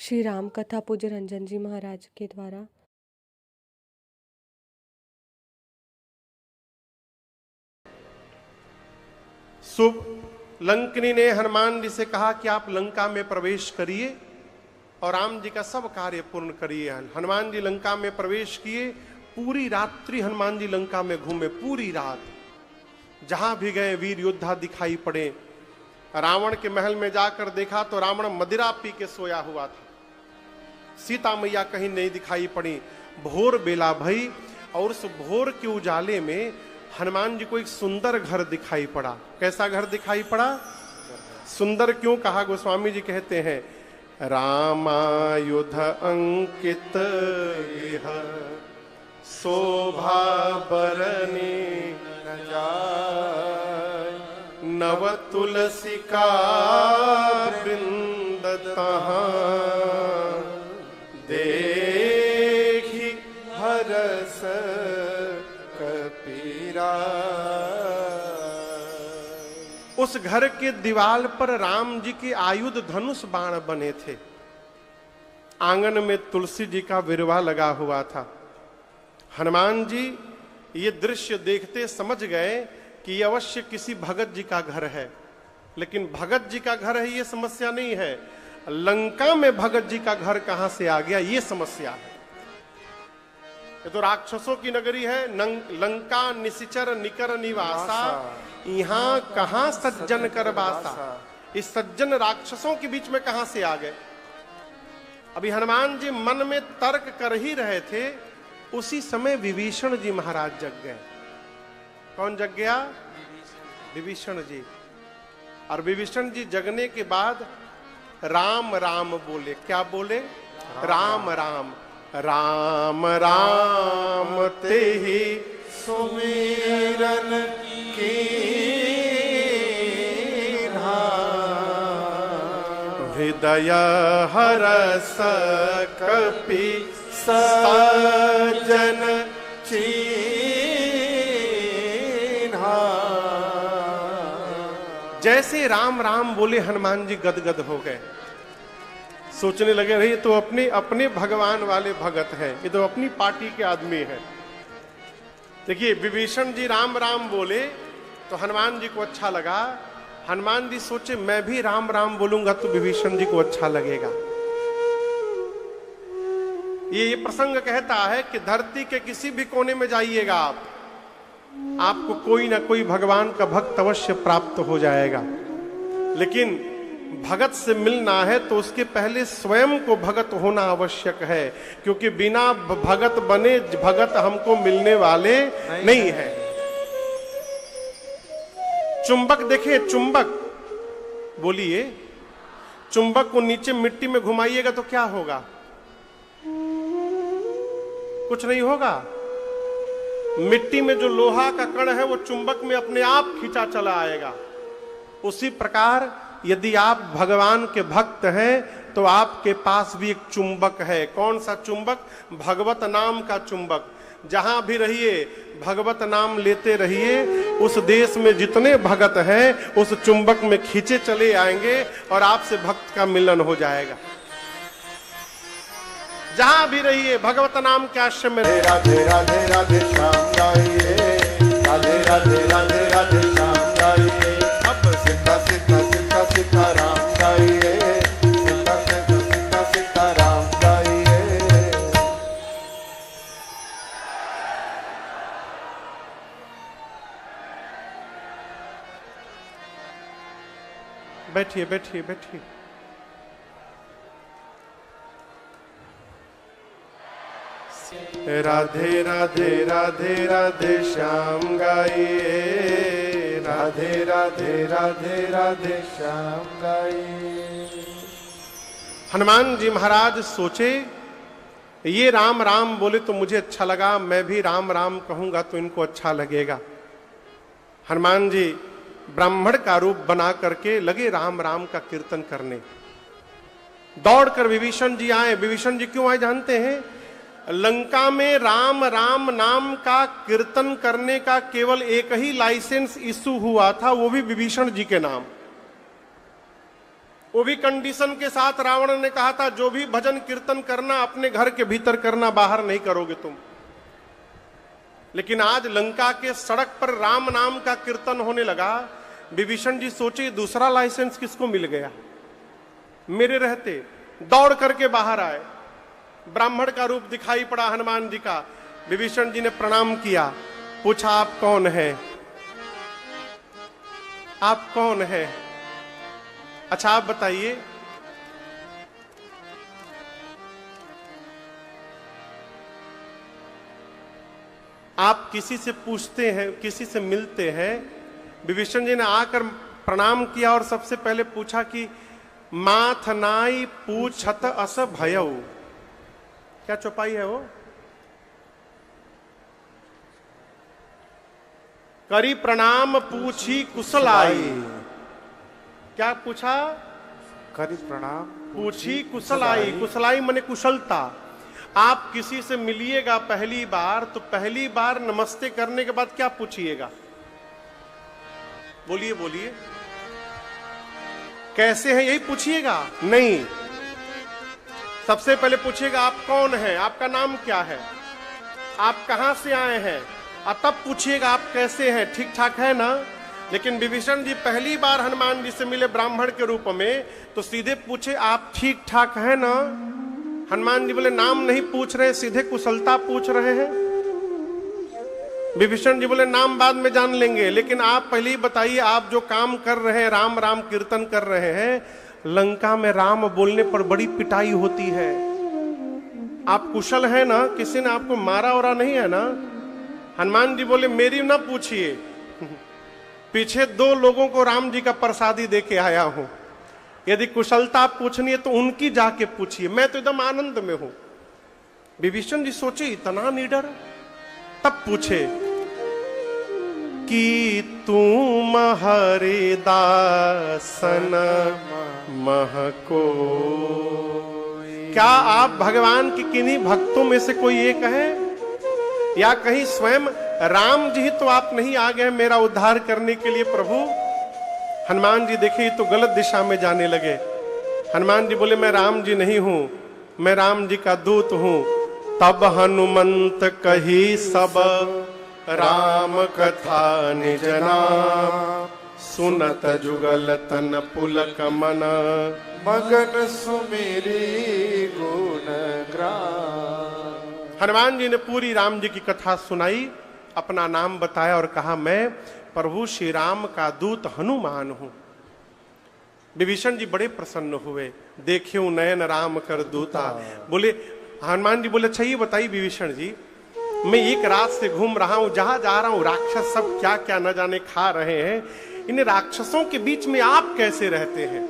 श्री राम कथा पूज्य रंजन जी महाराज के द्वारा। शुभ लंकिनी ने हनुमान जी से कहा कि आप लंका में प्रवेश करिए और राम जी का सब कार्य पूर्ण करिए। हनुमान जी लंका में प्रवेश किए। पूरी रात्रि हनुमान जी लंका में घूमे, पूरी रात जहां भी गए वीर योद्धा दिखाई पड़े। रावण के महल में जाकर देखा तो रावण मदिरा पी के सोया हुआ था। सीता मैया कहीं नहीं दिखाई पड़ी। भोर बेला भई और उस भोर के उजाले में हनुमान जी को एक सुंदर घर दिखाई पड़ा। कैसा घर दिखाई पड़ा? सुंदर क्यों कहा? गोस्वामी जी कहते हैं, रामायुध अंकित इह शोभा बरनी न जाय, नव तुलसी का वृंद तहां देखी हरस कपीरा। उस घर के दीवार पर राम जी के आयुध धनुष बाण बने थे। आंगन में तुलसी जी का विरवा लगा हुआ था। हनुमान जी ये दृश्य देखते समझ गए कि ये अवश्य किसी भगत जी का घर है। लेकिन भगत जी का घर है ये समस्या नहीं है, लंका में भगत जी का घर कहां से आ गया ये समस्या है। ये तो राक्षसों की नगरी है। लंका निशिचर निकर निवासा, यहाँ कहां सज्जन कर बासा। इस सज्जन राक्षसों के बीच में कहां से आ गए? अभी हनुमान जी मन में तर्क कर ही रहे थे, उसी समय विभीषण जी महाराज जग गए। कौन जग गया? विभीषण जी। और विभीषण जी जगने के बाद राम राम बोले। क्या बोले? राम राम। राम राम ते ही सुमिरन कीन्हा, हृदय हरस कपि सजन चीन्हा। जैसे राम राम बोले हनुमान जी गदगद हो गए। सोचने लगे, रही तो अपने अपने भगवान वाले भगत हैं, ये तो अपनी पार्टी के आदमी हैं। देखिए विभीषण जी राम राम बोले तो हनुमान जी को अच्छा लगा। हनुमान जी सोचे मैं भी राम राम बोलूंगा तो विभीषण जी को अच्छा लगेगा। ये प्रसंग कहता है कि धरती के किसी भी कोने में जाइएगा आपको कोई ना कोई भगवान का भक्त अवश्य प्राप्त हो जाएगा। लेकिन भगत से मिलना है तो उसके पहले स्वयं को भगत होना आवश्यक है, क्योंकि बिना भगत बने भगत हमको मिलने वाले नहीं है। चुंबक देखे, चुंबक बोलिए, चुंबक को नीचे मिट्टी में घुमाइएगा तो क्या होगा? कुछ नहीं होगा। मिट्टी में जो लोहा का कण है वो चुंबक में अपने आप खींचा चला आएगा। उसी प्रकार यदि आप भगवान के भक्त हैं तो आपके पास भी एक चुंबक है। कौन सा चुंबक? भगवत नाम का चुंबक। जहां भी रहिए भगवत नाम लेते रहिए। उस देश में जितने भगत हैं उस चुंबक में खींचे चले आएंगे और आपसे भक्त का मिलन हो जाएगा। जहां भी रहिए भगवत नाम के आश्रम में। राधे राधे राधे श्याम गाइए, राधे राधे राधे राधे श्याम गाइए। अब सीता सीता सीता सीता राम गाइए, सीता सीता सीता सीता राम गाइए। बैठिए बैठिए बैठिए। राधे राधे राधे राधे श्याम गाइए, राधे राधे राधे राधे श्याम गाइए। हनुमान जी महाराज सोचे ये राम राम बोले तो मुझे अच्छा लगा, मैं भी राम राम कहूंगा तो इनको अच्छा लगेगा। हनुमान जी ब्राह्मण का रूप बना करके लगे राम राम का कीर्तन करने। दौड़कर विभीषण जी आए। विभीषण जी क्यों आए जानते हैं? लंका में राम राम नाम का कीर्तन करने का केवल एक ही लाइसेंस इशू हुआ था, वो भी विभीषण जी के नाम। वो भी कंडीशन के साथ रावण ने कहा था जो भी भजन कीर्तन करना अपने घर के भीतर करना, बाहर नहीं करोगे तुम। लेकिन आज लंका के सड़क पर राम नाम का कीर्तन होने लगा। विभीषण जी सोचे दूसरा लाइसेंस किसको मिल गया, मेरे रहते। दौड़ करके बाहर आए, ब्राह्मण का रूप दिखाई पड़ा हनुमान जी का। विभीषण जी ने प्रणाम किया, पूछा आप कौन हैं, आप कौन हैं? अच्छा आप बताइए, आप किसी से पूछते हैं, किसी से मिलते हैं? विभीषण जी ने आकर प्रणाम किया और सबसे पहले पूछा कि माथ नाई पूछत अस भयऊ। क्या चौपाई है वो? करी प्रणाम पूछी कुशलाई। क्या पूछा? करी प्रणाम पूछी कुशलाई। कुशलाई माने कुशलता। आप किसी से मिलिएगा पहली बार तो पहली बार नमस्ते करने के बाद क्या पूछिएगा? बोलिए बोलिए, कैसे हैं यही पूछिएगा? नहीं, सबसे पहले पूछिएगा आप कौन हैं, आपका नाम क्या है, आप कहां से आए हैं, और तब पूछिएगा आप कैसे हैं, ठीक ठाक है ना। लेकिन विभीषण जी पहली बार हनुमान जी से मिले ब्राह्मण के रूप में तो सीधे पूछे आप ठीक ठाक है ना। हनुमान जी बोले नाम नहीं पूछ रहे, सीधे कुशलता पूछ रहे हैं। विभीषण जी बोले नाम बाद में जान लेंगे, लेकिन आप पहले ही बताइए आप जो काम कर रहे हैं, राम राम कीर्तन कर रहे हैं, लंका में राम बोलने पर बड़ी पिटाई होती है। आप कुशल हैं ना, किसी ने आपको मारा और नहीं है ना? हनुमान जी बोले मेरी ना पूछिए, पीछे 2 लोगों को राम जी का प्रसादी दे के आया हूं। यदि कुशलता पूछनी है तो उनकी जाके पूछिए, मैं तो एकदम आनंद में हूं। विभीषण जी सोचे इतना निडर, तब पूछे कि तुम हरि दासन महको, क्या आप भगवान के किन्हीं भक्तों में से कोई एक है, या कहीं स्वयं राम जी तो आप नहीं आ गए मेरा उद्धार करने के लिए प्रभु? हनुमान जी देखे तो गलत दिशा में जाने लगे। हनुमान जी बोले मैं राम जी नहीं हूं, मैं राम जी का दूत हूं। तब हनुमंत कही सब राम कथा निज नाम, सुनत जुगल तन पुलक मन, मगन सुमेरी गुण ग्राम। हनुमान जी ने पूरी राम जी की कथा सुनाई, अपना नाम बताया और कहा मैं प्रभु श्री राम का दूत हनुमान हूं। विभीषण जी बड़े प्रसन्न हुए, देखियो नयन राम कर दूता। बोले हनुमान जी बोले अच्छा ये बताइए विभीषण जी, मैं एक रात से घूम रहा हूं, जहां जा रहा हूं राक्षस सब क्या क्या न जाने खा रहे हैं, इन राक्षसों के बीच में आप कैसे रहते हैं?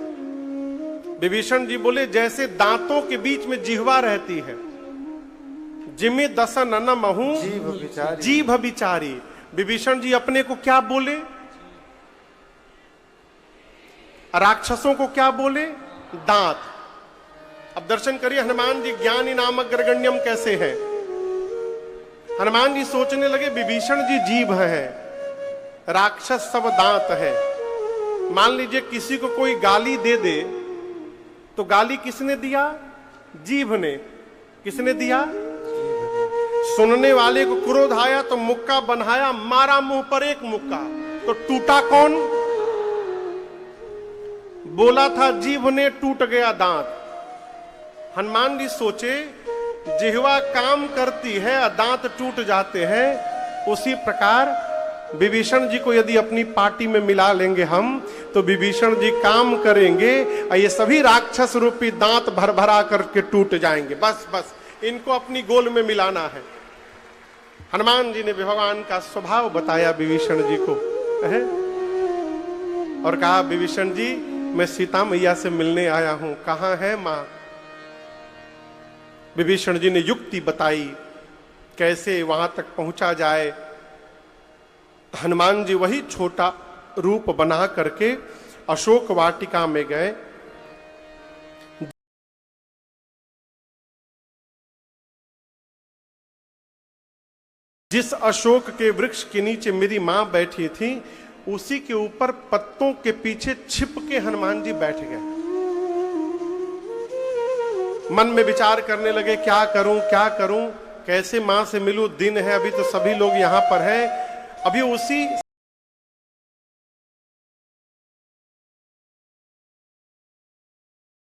विभीषण जी बोले जैसे दांतों के बीच में जिह्वा रहती है, जिमे दसन न महू जीभ बिचारी। विभीषण जी अपने को क्या बोले, राक्षसों को क्या बोले? दांत। अब दर्शन करिए हनुमान जी ज्ञानी नामक ग्रगण्यम कैसे हैं। हनुमान जी सोचने लगे विभीषण जी जीभ है, राक्षस सब दांत है। मान लीजिए किसी को कोई गाली दे दे तो गाली किसने दिया? जीभ ने। किसने दिया? सुनने वाले को क्रोध आया तो मुक्का बनाया, मारा मुंह पर एक मुक्का, तो टूटा कौन? बोला था जीभ ने, टूट गया दांत। हनुमान जी सोचे जिह्वा काम करती है, दांत टूट जाते हैं। उसी प्रकार विभीषण जी को यदि अपनी पार्टी में मिला लेंगे हम, तो विभीषण जी काम करेंगे और ये सभी राक्षस रूपी दांत भर भरा करके टूट जाएंगे। बस बस इनको अपनी गोल में मिलाना है। हनुमान जी ने भगवान का स्वभाव बताया विभीषण जी को और कहा विभीषण जी मैं सीता मैया से मिलने आया हूं, कहां है मां? विभीषण जी ने युक्ति बताई कैसे वहां तक पहुंचा जाए। हनुमान जी वही छोटा रूप बना करके अशोक वाटिका में गए। जिस अशोक के वृक्ष के नीचे मेरी मां बैठी थी, उसी के ऊपर पत्तों के पीछे छिप के हनुमान जी बैठ गए। मन में विचार करने लगे, क्या करूं क्या करूं, कैसे मां से मिलूं, दिन है अभी तो सभी लोग यहां पर हैं। अभी उसी